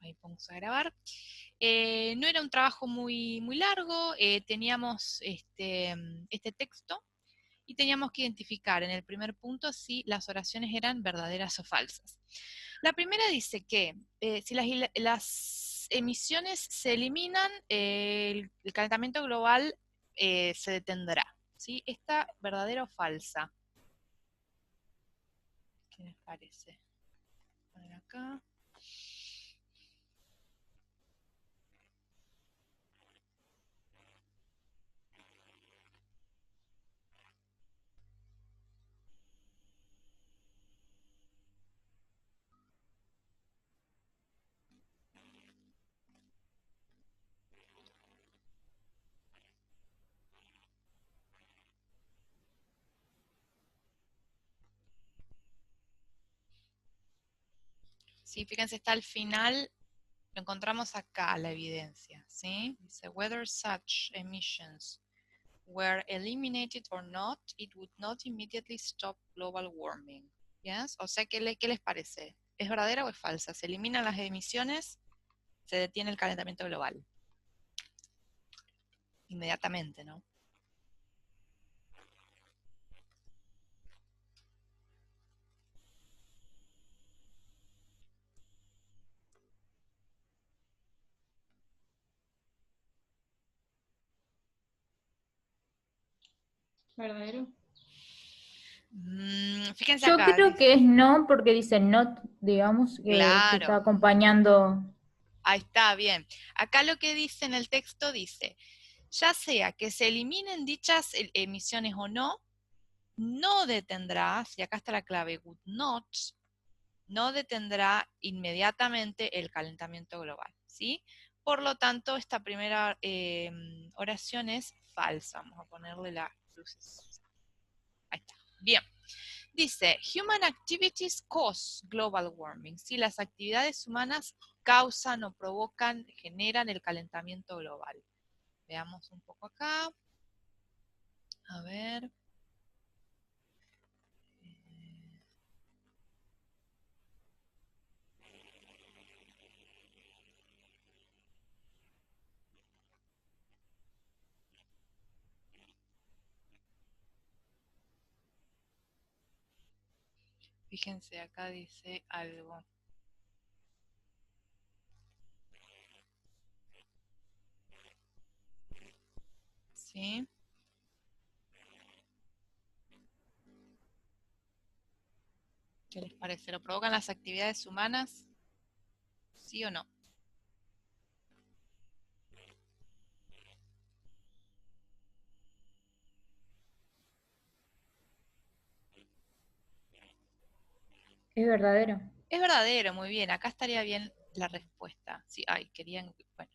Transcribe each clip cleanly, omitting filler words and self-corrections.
ahí vamos a grabar. No era un trabajo muy, muy largo, teníamos este texto y teníamos que identificar en el primer punto si las oraciones eran verdaderas o falsas. La primera dice que si las emisiones se eliminan, el calentamiento global se detendrá. ¿Sí? ¿Esta verdadera o falsa? ¿Qué les parece? Voy a poner acá. Sí, fíjense, está al final, lo encontramos acá, la evidencia, ¿sí? Dice, whether such emissions were eliminated or not, it would not immediately stop global warming. Yes? O sea, ¿qué les parece? ¿Es verdadera o es falsa? ¿Se eliminan las emisiones? ¿Se detiene el calentamiento global? Inmediatamente, ¿no? ¿Verdadero? Fíjense Yo acá, creo que es no, porque dice not, digamos, que está claro, acompañando. ahí está, bien. Acá lo que dice en el texto dice, ya sea que se eliminen dichas emisiones o no, no detendrá, y acá está la clave, would not, no detendrá inmediatamente el calentamiento global, ¿sí? Por lo tanto, esta primera oración es falsa. Vamos a ponerle las luces. Ahí está. Bien. Dice, human activities cause global warming. Si las actividades humanas causan o provocan, generan el calentamiento global. Veamos un poco acá. A ver. Fíjense, acá dice algo. ¿Sí? ¿Qué les parece? ¿Lo provocan las actividades humanas? ¿Sí o no? Es verdadero. Es verdadero, muy bien. Acá estaría bien la respuesta. Sí, ay, querían. Bueno.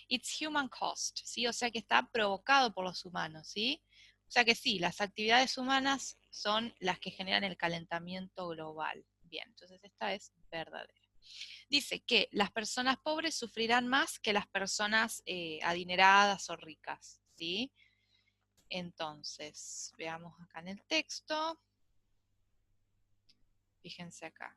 It's human cost, ¿sí? O sea que está provocado por los humanos, ¿sí? O sea que sí, las actividades humanas son las que generan el calentamiento global. Bien, entonces esta es verdadera. Dice que las personas pobres sufrirán más que las personas adineradas o ricas, ¿sí? Entonces, veamos acá en el texto. Fíjense acá.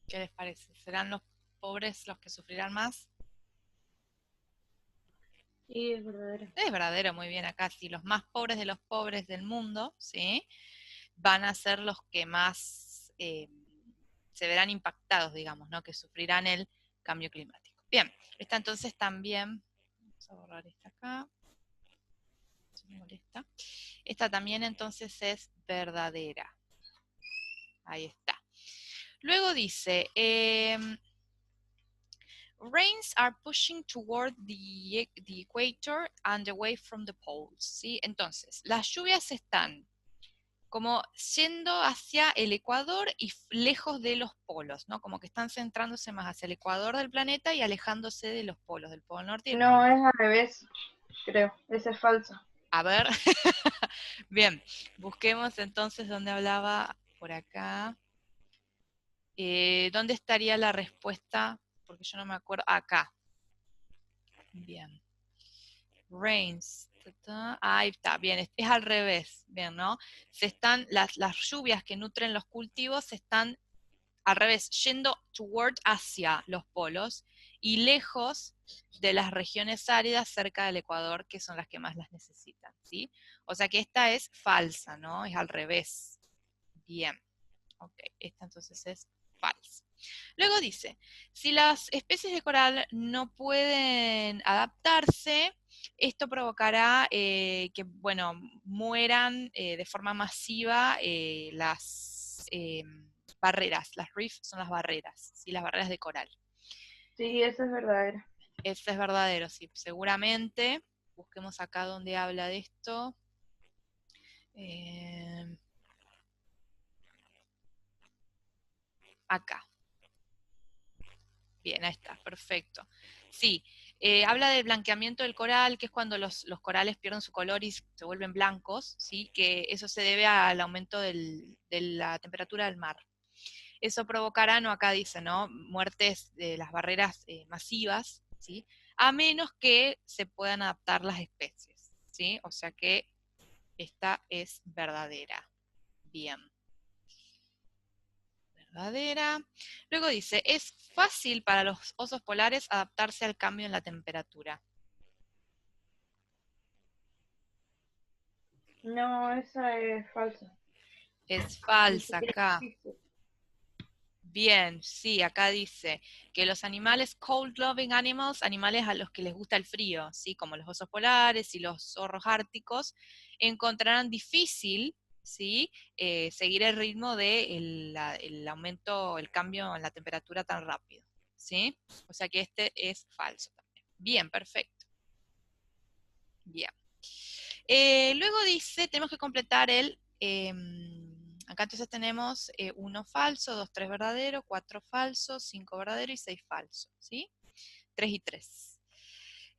¿Qué les parece? ¿Serán los pobres los que sufrirán más? Sí, es verdadero. Es verdadero, muy bien acá. Sí, los más pobres de los pobres del mundo, ¿sí? Van a ser los que más se verán impactados, digamos, ¿no? Que sufrirán el cambio climático. Bien, esta entonces también, vamos a borrar esta acá, se me molesta. Esta también entonces es verdadera. Ahí está. Luego dice, rains are pushing toward the equator and away from the poles, ¿sí? Entonces, las lluvias están como yendo hacia el ecuador y lejos de los polos, ¿no? Como que están centrándose más hacia el ecuador del planeta y alejándose de los polos, del polo norte y el polo No, sur. es al revés, creo. Esa es falsa. A ver, bien, busquemos entonces dónde hablaba por acá. ¿Dónde estaría la respuesta? Porque yo no me acuerdo. Acá. Bien. Rains. Ahí está, bien, es al revés, bien, ¿no? Las lluvias que nutren los cultivos se están al revés, yendo toward hacia los polos y lejos de las regiones áridas cerca del Ecuador, que son las que más las necesitan, ¿sí? O sea que esta es falsa, ¿no? Es al revés. Bien. Ok, esta entonces es falsa. Luego dice, si las especies de coral no pueden adaptarse, esto provocará que, bueno, mueran de forma masiva las barreras. Las reefs son las barreras, ¿sí? Las barreras de coral. Sí, esa es verdadera. Eso es verdadero, sí, seguramente. Busquemos acá donde habla de esto. Eh, Acá. Bien, ahí está, perfecto. Sí, habla del blanqueamiento del coral, que es cuando los corales pierden su color y se vuelven blancos, ¿sí? Que eso se debe al aumento de la temperatura del mar. Eso provocará, no acá dice, ¿no? Muertes de las barreras masivas, ¿sí? A menos que se puedan adaptar las especies, ¿sí? O sea que esta es verdadera. Bien. Verdadera. Luego dice, es fácil para los osos polares adaptarse al cambio en la temperatura. No, esa es falsa. Es Ni falsa siquiera acá. existe. Bien, sí, acá dice que los animales cold-loving animals, animales a los que les gusta el frío, ¿sí? Como los osos polares y los zorros árticos, encontrarán difícil, ¿sí? Seguir el ritmo el aumento, el cambio en la temperatura tan rápido, ¿sí? O sea que este es falso también. Bien, perfecto. Bien. Luego dice, tenemos que completar acá entonces tenemos 1 falso, 2, 3 verdadero, 4 falsos, 5 verdadero y 6 falso, ¿sí? 3 y 3.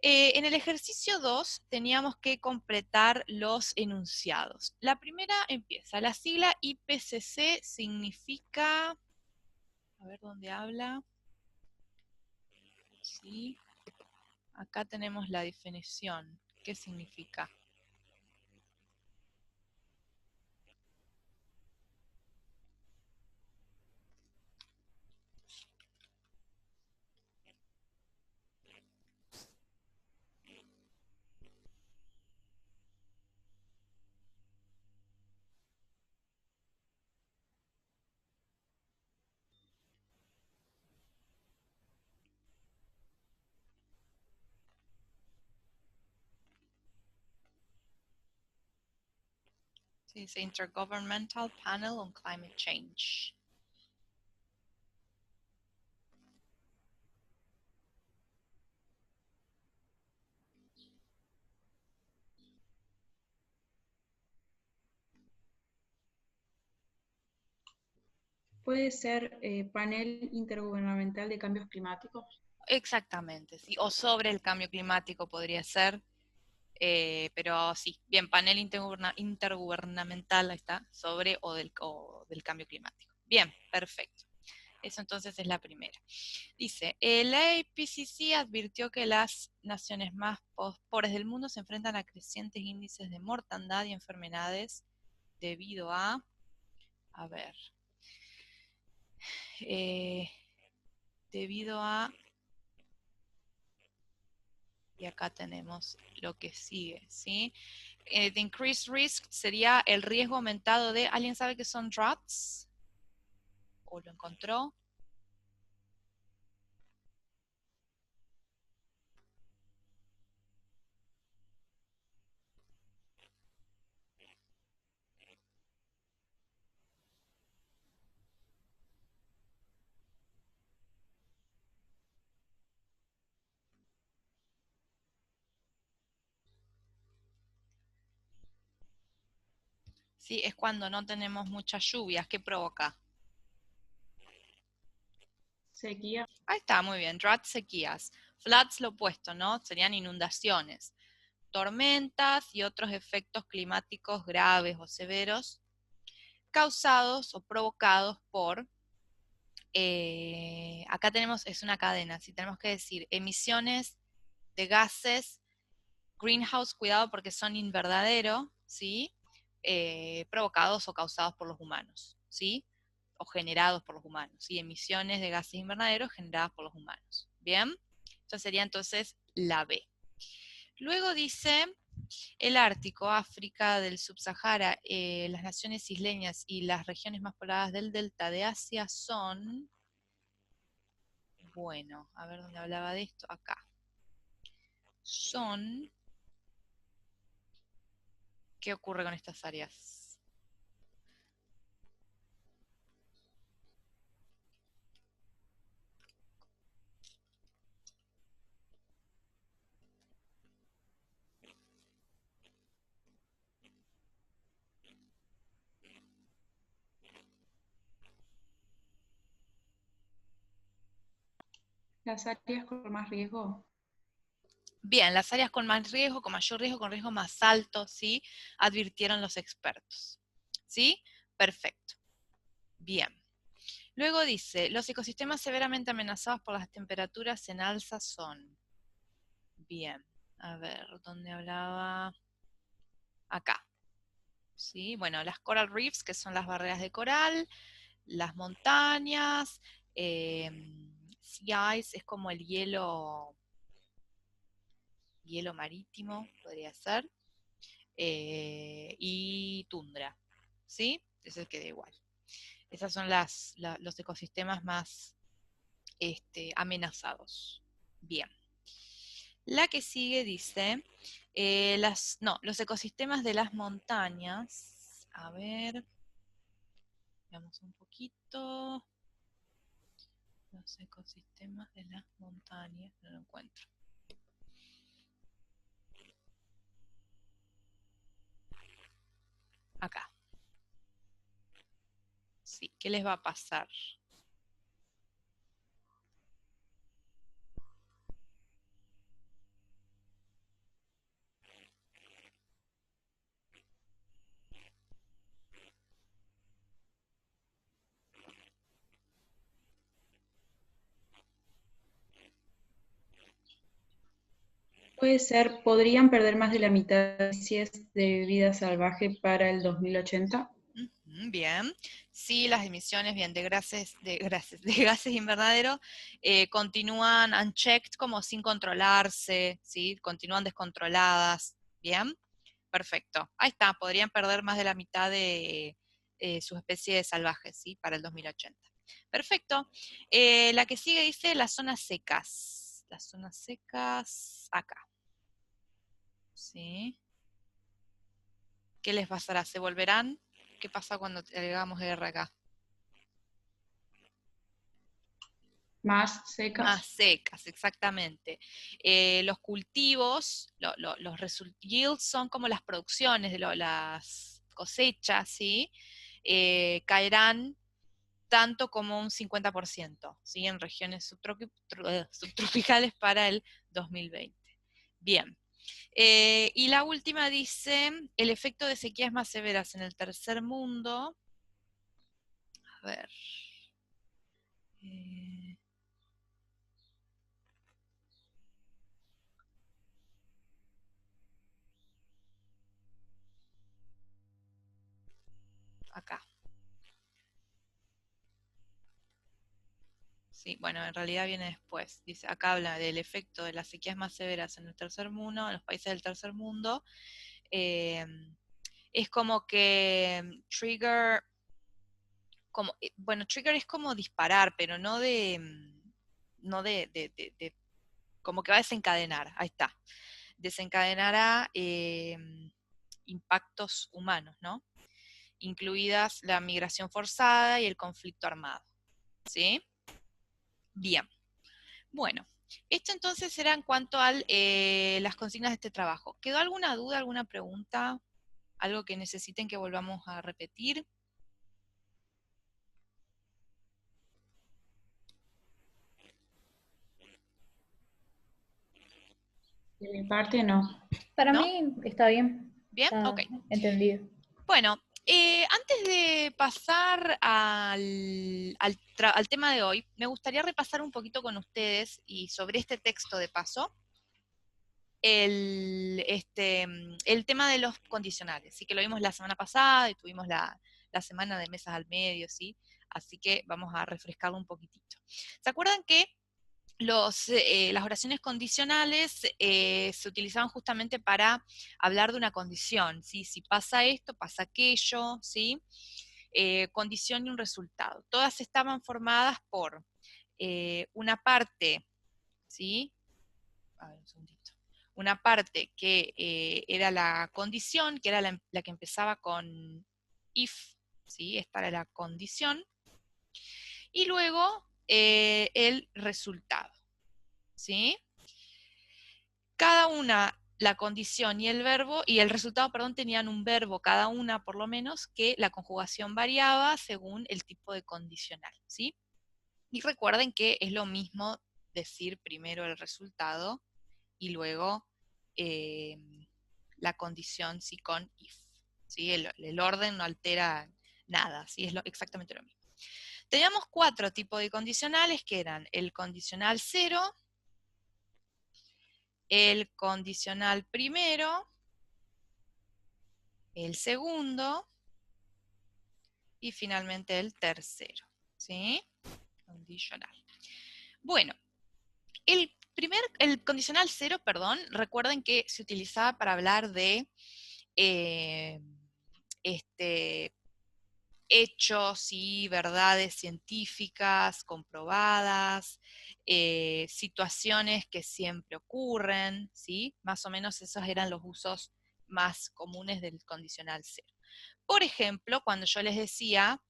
En el ejercicio 2 teníamos que completar los enunciados. La primera empieza, la sigla IPCC significa, a ver dónde habla, ¿sí? Acá tenemos la definición, ¿qué significa? Sí, dice Intergovernmental Panel on Climate Change. ¿Puede ser panel intergubernamental de cambios climáticos? Exactamente, sí, o sobre el cambio climático podría ser, pero sí, bien, panel intergubernamental, ahí está, sobre o del cambio climático. Bien, perfecto. Eso entonces es la primera. Dice, la IPCC advirtió que las naciones más pobres del mundo se enfrentan a crecientes índices de mortandad y enfermedades debido a ver, eh, debido a, y acá tenemos lo que sigue, ¿sí? The increased risk sería el riesgo aumentado de, ¿alguien sabe qué son droughts? ¿O lo encontró? ¿sí? Es cuando no tenemos muchas lluvias. ¿Qué provoca? Sequía. Ahí está, muy bien. Drought, sequías. Floods, lo opuesto, ¿no? Serían inundaciones. Tormentas y otros efectos climáticos graves o severos causados o provocados por, acá tenemos, es una cadena, si tenemos que decir emisiones de gases, greenhouse, cuidado porque son invernadero, ¿sí? Provocados o causados por los humanos, ¿sí? O generados por los humanos, ¿sí? Emisiones de gases invernaderos generadas por los humanos. ¿Bien? Esta sería entonces la B. Luego dice, el Ártico, África del Subsahara, las naciones isleñas y las regiones más pobladas del delta de Asia son, bueno, a ver dónde hablaba de esto, acá. Son, ¿qué ocurre con estas áreas? Las áreas con más riesgo. Bien, las áreas con más riesgo, con mayor riesgo, con riesgo más alto, ¿sí? Advirtieron los expertos. ¿Sí? Perfecto. Bien. Luego dice, los ecosistemas severamente amenazados por las temperaturas en alza son. Bien. A ver, ¿dónde hablaba? Acá. ¿Sí? Bueno, las coral reefs, que son las barreras de coral, las montañas, sea ice es como el hielo marítimo, podría ser, y tundra, ¿sí? Eso queda igual. Esos son los ecosistemas más amenazados. Bien. La que sigue dice, los ecosistemas de las montañas, a ver, veamos un poquito, los ecosistemas de las montañas, no lo encuentro. Acá. Sí, ¿qué les va a pasar? Puede ser, podrían perder más de la mitad de especies de vida salvaje para el 2080. Bien, sí, las emisiones bien, de gases invernaderos continúan unchecked, como sin controlarse, ¿sí? Continúan descontroladas. Bien, perfecto. Ahí está, podrían perder más de la mitad de sus especies salvajes, ¿sí? Para el 2080. Perfecto. La que sigue dice las zonas secas. Las zonas secas acá. ¿Sí? ¿Qué les pasará? ¿Se volverán? ¿Qué pasa cuando agregamos R acá? Más secas. Más secas, exactamente. Los cultivos, los yields son como las producciones de las cosechas, ¿sí? Caerán tanto como un 50%, ¿sí? En regiones subtropicales para el 2020. Bien. Y la última dice, el efecto de sequías más severas en el tercer mundo. A ver. Acá. Sí, bueno, en realidad viene después. Dice, acá habla del efecto de las sequías más severas en el tercer mundo, en los países del tercer mundo. Eh, es como que trigger, trigger es como disparar, pero no como que va a desencadenar, ahí está. Desencadenará impactos humanos, ¿no? Incluidas la migración forzada y el conflicto armado. ¿Sí? Bien. Bueno, esto entonces era en cuanto a las consignas de este trabajo. ¿Quedó alguna duda, alguna pregunta? ¿Algo que necesiten que volvamos a repetir? De mi parte, no. Para ¿No? mí está bien. Bien, Está ok. entendido. Bueno, antes de pasar al tema de hoy, me gustaría repasar un poquito con ustedes y sobre este texto de paso, el tema de los condicionales, ¿sí? Que lo vimos la semana pasada y tuvimos la semana de mesas al medio, ¿sí? Así que vamos a refrescarlo un poquitito. ¿Se acuerdan que las oraciones condicionales se utilizaban justamente para hablar de una condición, ¿sí? Si pasa esto, pasa aquello, ¿sí? Condición y un resultado. Todas estaban formadas por una parte, ¿sí? A ver, un segundito. Una parte que era la condición, que era la que empezaba con if, ¿sí? Esta era la condición. Y luego el resultado, ¿sí? Cada una, la condición y el verbo, y el resultado, perdón, tenían un verbo cada una por lo menos, que la conjugación variaba según el tipo de condicional, ¿sí? Y recuerden que es lo mismo decir primero el resultado y luego eh, la condición sí con if, ¿sí? El orden no altera nada, ¿sí? Es exactamente lo mismo. Teníamos 4 tipos de condicionales que eran el condicional 0, el condicional primero, el segundo y finalmente el tercero, ¿sí? Condicional. Bueno, el condicional 0, perdón, recuerden que se utilizaba para hablar de eh, hechos y verdades científicas comprobadas, situaciones que siempre ocurren, ¿sí? Más o menos esos eran los usos más comunes del condicional 0. Por ejemplo, cuando yo les decía,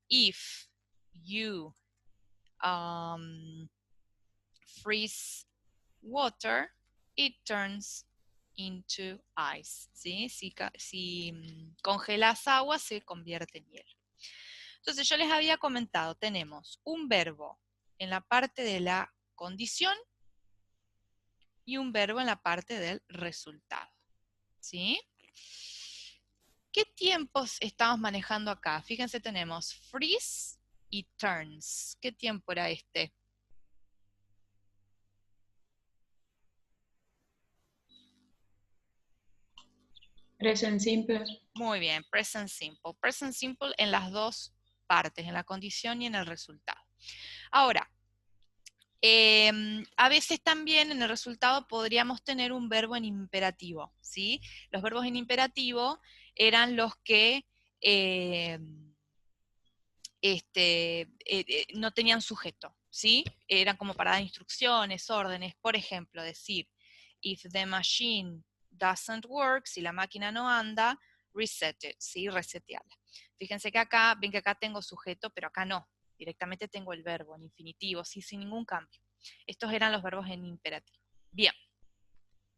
if you freeze water, it turns into ice, ¿sí? Si congelas agua, se convierte en hielo. Entonces yo les había comentado, tenemos un verbo en la parte de la condición y un verbo en la parte del resultado, ¿sí? ¿Qué tiempos estamos manejando acá? Fíjense, tenemos freeze y turns. ¿Qué tiempo era este? Present simple. Muy bien, present simple. Present simple en las dos partes, en la condición y en el resultado. Ahora, a veces también en el resultado podríamos tener un verbo en imperativo, ¿sí? Los verbos en imperativo eran los que no tenían sujeto, ¿sí? Eran como para dar instrucciones, órdenes. Por ejemplo, decir, if the machine doesn't work, si la máquina no anda, reset it, ¿sí? Resetearla. Fíjense que acá, ven que acá tengo sujeto, pero acá no. Directamente tengo el verbo en infinitivo, ¿sí? Sin ningún cambio. Estos eran los verbos en imperativo. Bien.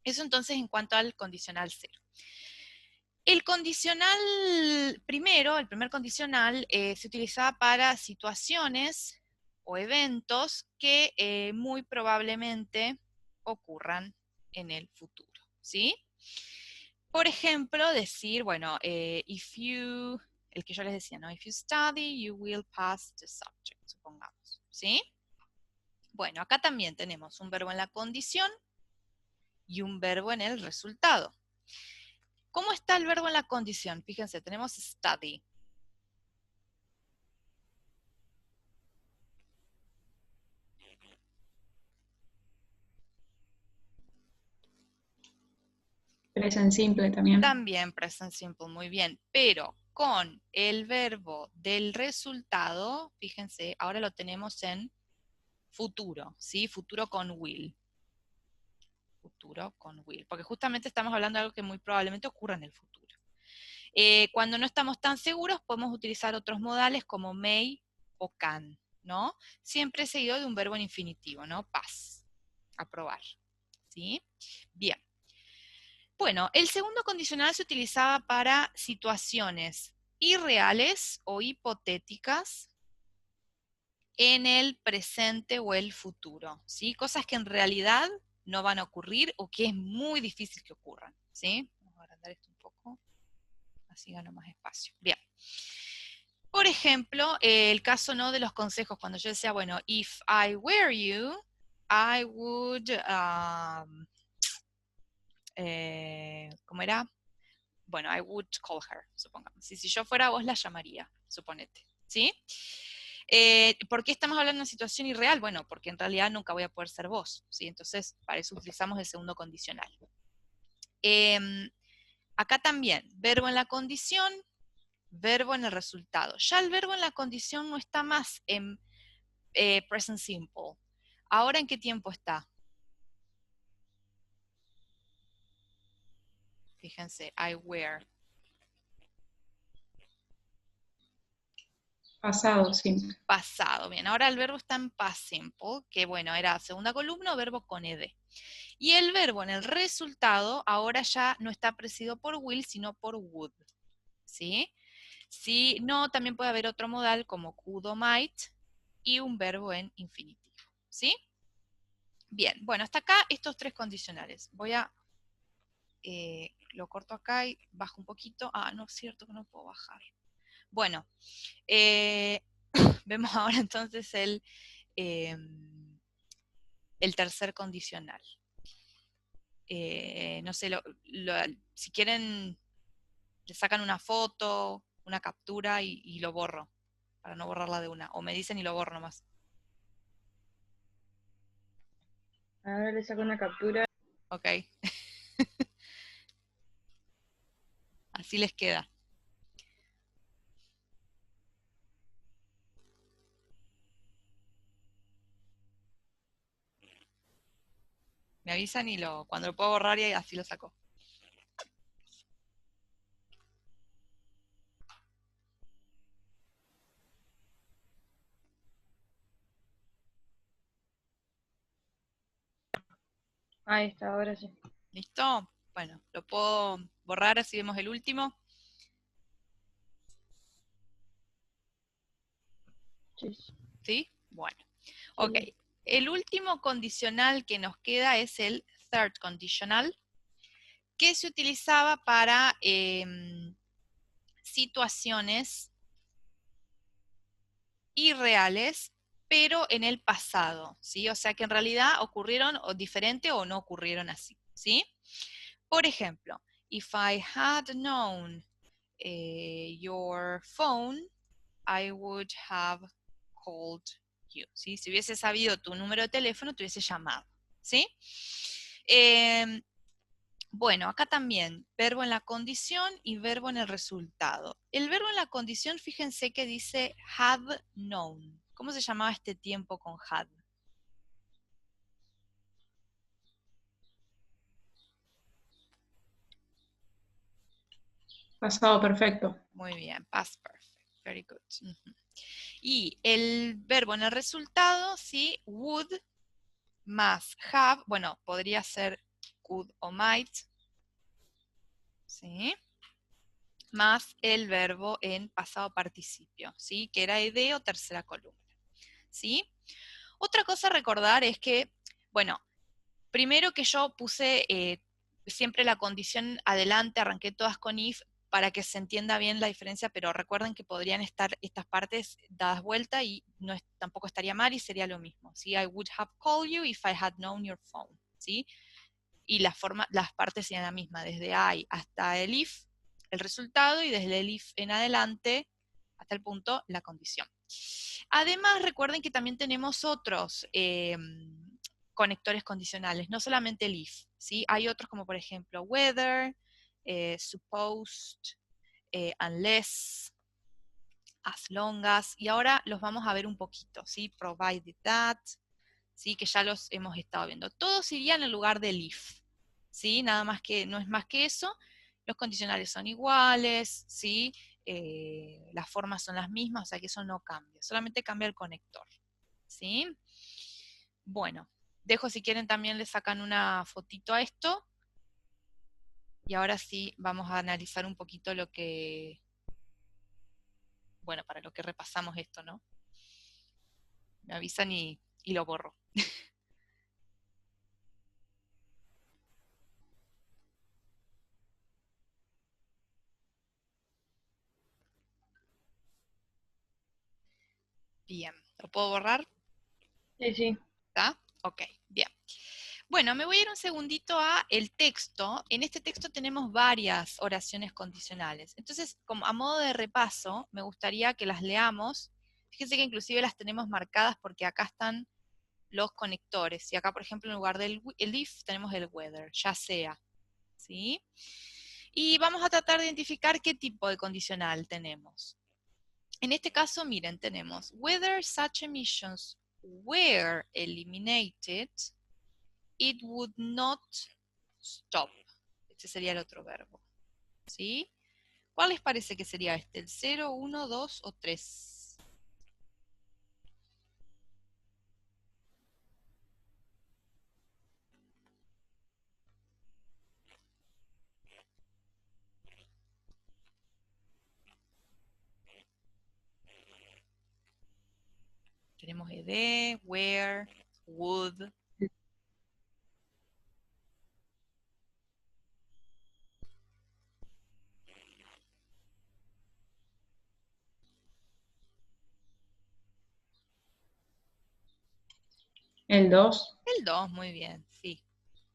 Eso entonces en cuanto al condicional 0. El condicional primero, el primer condicional, se utilizaba para situaciones o eventos que muy probablemente ocurran en el futuro, ¿sí? Por ejemplo, decir, bueno, el que yo les decía, ¿no? If you study, you will pass the subject, supongamos, ¿sí? Bueno, acá también tenemos un verbo en la condición y un verbo en el resultado. ¿Cómo está el verbo en la condición? Fíjense, tenemos study. Present simple también. También present simple, muy bien. Pero con el verbo del resultado, fíjense, ahora lo tenemos en futuro, ¿sí? Futuro con will. Futuro con will. Porque justamente estamos hablando de algo que muy probablemente ocurra en el futuro. Cuando no estamos tan seguros, podemos utilizar otros modales como may o can, ¿no? Siempre seguido de un verbo en infinitivo, ¿no? Pass, aprobar, ¿sí? Bien. Bueno, el segundo condicional se utilizaba para situaciones irreales o hipotéticas en el presente o el futuro, ¿sí? Cosas que en realidad no van a ocurrir o que es muy difícil que ocurran, ¿sí? Vamos a agrandar esto un poco, así gano más espacio. Bien. Por ejemplo, el caso, ¿no?, de los consejos, cuando yo decía, bueno, if I were you, I would, ¿cómo era? Bueno, I would call her, supongamos. Si yo fuera vos, la llamaría, suponete, ¿sí? ¿Por qué estamos hablando de una situación irreal? Bueno, porque en realidad nunca voy a poder ser vos, ¿sí? Entonces, para eso utilizamos el segundo condicional. Acá también, verbo en la condición, verbo en el resultado. Ya el verbo en la condición no está más en present simple. ¿Ahora en qué tiempo está? Fíjense, I were. Pasado simple. Pasado, bien. Ahora el verbo está en past simple, que bueno, era segunda columna, verbo con ed. Y el verbo en el resultado ahora ya no está precedido por will, sino por would. ¿Sí? Si no, también puede haber otro modal como could o might y un verbo en infinitivo. ¿Sí? Bien, bueno, hasta acá estos tres condicionales. Voy a, lo corto acá y bajo un poquito. Ah, no es cierto que no puedo bajar. Bueno, vemos ahora entonces el tercer condicional. No sé, si quieren, le sacan una foto, una captura y lo borro, para no borrarla de una. O me dicen y lo borro nomás. Ahora le saco una captura. Ok. Así les queda. Me avisan y cuando lo puedo borrar y así lo saco. Ahí está, ahora sí. ¿Listo? Bueno, lo puedo borrar, así vemos el último. Sí. ¿Sí? Bueno. Ok. El último condicional que nos queda es el third conditional, que se utilizaba para situaciones irreales, pero en el pasado, ¿sí? O sea que en realidad ocurrieron o diferente o no ocurrieron así, ¿sí? Por ejemplo, if I had known your phone, I would have called you, ¿sí? Si hubiese sabido tu número de teléfono, te hubiese llamado, ¿sí? Bueno, acá también, verbo en la condición y verbo en el resultado. El verbo en la condición, fíjense que dice had known. ¿Cómo se llamaba este tiempo con had? Pasado perfecto. Muy bien, past perfect. Very good. Y el verbo en el resultado, sí, would más have, bueno, podría ser could o might, ¿sí? Más el verbo en pasado participio, ¿sí? Que era ed o tercera columna, ¿sí? Otra cosa a recordar es que, bueno, primero que yo puse siempre la condición adelante, arranqué todas con if, para que se entienda bien la diferencia, pero recuerden que podrían estar estas partes dadas vuelta y no tampoco estaría mal y sería lo mismo, ¿sí? I would have called you if I had known your phone, ¿sí? Y las partes serían la misma, desde I hasta el if, el resultado, y desde el if en adelante, hasta el punto, la condición. Además, recuerden que también tenemos otros conectores condicionales, no solamente el if, ¿sí? Hay otros como por ejemplo whether, supposed, unless, as long as, y ahora los vamos a ver un poquito, ¿sí? Provided that, ¿sí? Que ya los hemos estado viendo. Todos irían en lugar del if, ¿sí? Nada más que, no es más que eso. Los condicionales son iguales, ¿sí? Las formas son las mismas, o sea que eso no cambia, solamente cambia el conector, ¿sí? Bueno, dejo si quieren también le sacan una fotito a esto. Y ahora sí vamos a analizar un poquito lo que, bueno, para lo que repasamos esto, ¿no? Me avisan y lo borro. Bien, ¿lo puedo borrar? Sí, sí. ¿Está? Ok, bien. Bueno, me voy a ir un segundito a el texto. En este texto tenemos varias oraciones condicionales. Entonces, como a modo de repaso, me gustaría que las leamos. Fíjense que inclusive las tenemos marcadas porque acá están los conectores. Y acá, por ejemplo, en lugar del el if, tenemos el whether, ya sea. ¿Sí? Y vamos a tratar de identificar qué tipo de condicional tenemos. En este caso, miren, tenemos whether such emissions were eliminated, it would not stop. Este sería el otro verbo. ¿Sí? ¿Cuál les parece que sería este? ¿El 0, 1, 2 o 3? Tenemos ed, where, would. El 2. El 2, muy bien, sí.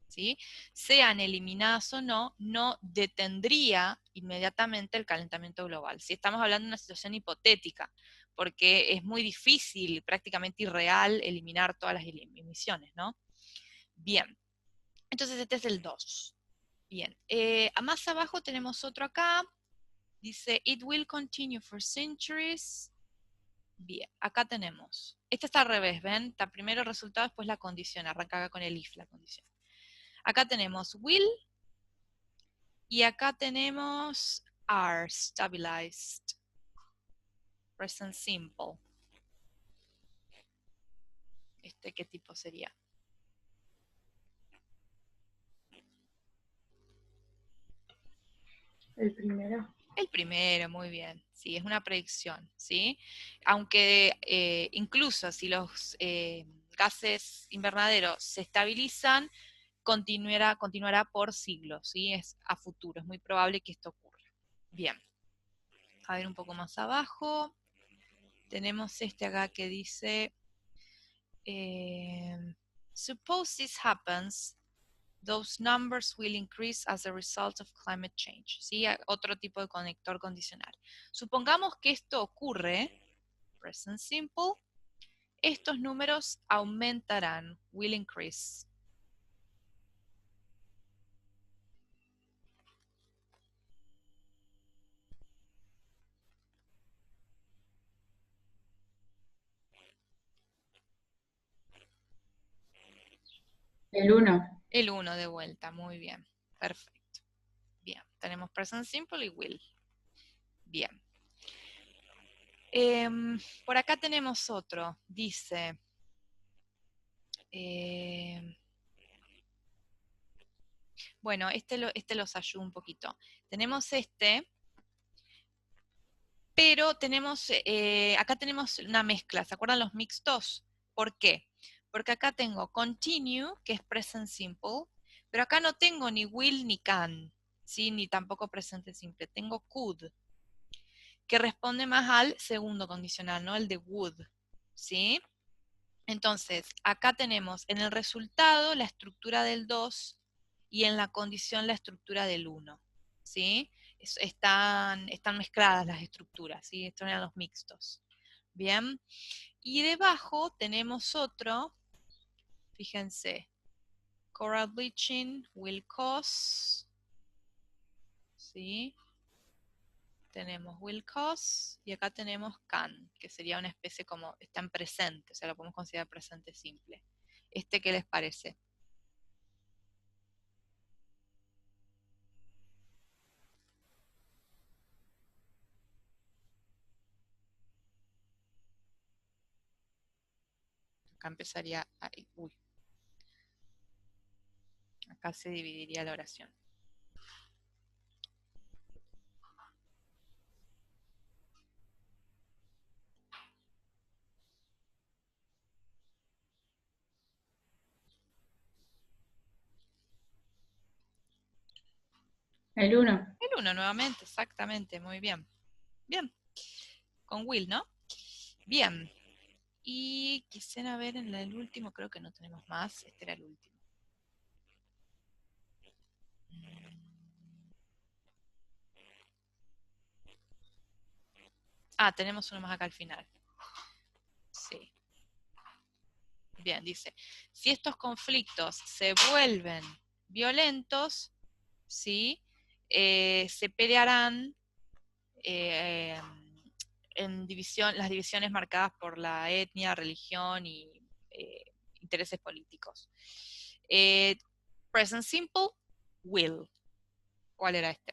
¿Sí? Sean eliminadas o no, no detendría inmediatamente el calentamiento global. Si estamos hablando de una situación hipotética, porque es muy difícil, prácticamente irreal, eliminar todas las emisiones, ¿no? Bien, entonces este es el 2. Bien, más abajo tenemos otro acá, dice, it will continue for centuries. Bien, acá tenemos, este está al revés, ¿ven? Está primero el resultado, después la condición, arranca acá con el if, la condición. Acá tenemos will, y acá tenemos are, stabilized, present simple. ¿Qué tipo sería? El primero. El primero, muy bien. Sí, es una predicción, ¿sí? Aunque incluso si los gases invernaderos se estabilizan, continuará por siglos, ¿sí? Es a futuro, es muy probable que esto ocurra. Bien. A ver un poco más abajo. Tenemos este acá que dice, suppose this happens, those numbers will increase as a result of climate change. ¿Sí? Otro tipo de conector condicional. Supongamos que esto ocurre, present simple, estos números aumentarán, will increase. El 1. El 1 de vuelta, muy bien, perfecto. Bien, tenemos present simple y will. Bien. Por acá tenemos otro, dice, bueno, este los ayuda un poquito. Tenemos este, pero tenemos, acá tenemos una mezcla, ¿se acuerdan los mixtos? ¿Por qué? Porque acá tengo continue, que es present simple, pero acá no tengo ni will ni can, ¿sí? Ni tampoco presente simple, tengo could, que responde más al segundo condicional, ¿no? El de would, ¿sí? Entonces, acá tenemos en el resultado la estructura del 2 y en la condición la estructura del 1, ¿sí? Están mezcladas las estructuras, ¿sí? Estos eran los mixtos. Bien. Y debajo tenemos otro, fíjense, coral bleaching will cause, ¿sí? Tenemos will cause y acá tenemos can, que sería una especie como, está en presente, o sea, lo podemos considerar presente simple. ¿Qué les parece? Acá empezaría a, acá se dividiría la oración. El 1. El 1 nuevamente, exactamente, muy bien. Bien, con will, ¿no? Bien. Y quisiera ver en el último, creo que no tenemos más, este era el último. Ah, tenemos uno más acá al final. Sí. Bien, dice, si estos conflictos se vuelven violentos, ¿sí? Se pelearán en las divisiones marcadas por la etnia, religión y intereses políticos. Present simple, will. ¿Cuál era este?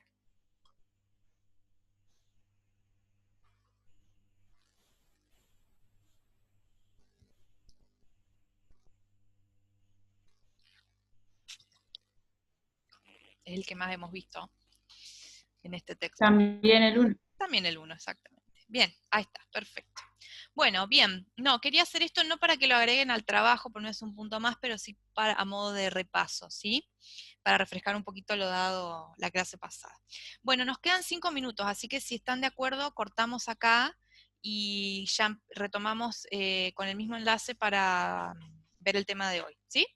Es el que más hemos visto en este texto. También el 1. También el 1, exactamente. Bien, ahí está, perfecto. Bueno, bien, no, quería hacer esto no para que lo agreguen al trabajo, porque no es un punto más, pero sí a modo de repaso, ¿sí? Para refrescar un poquito lo dado la clase pasada. Bueno, nos quedan 5 minutos, así que si están de acuerdo, cortamos acá y ya retomamos con el mismo enlace para ver el tema de hoy, ¿sí?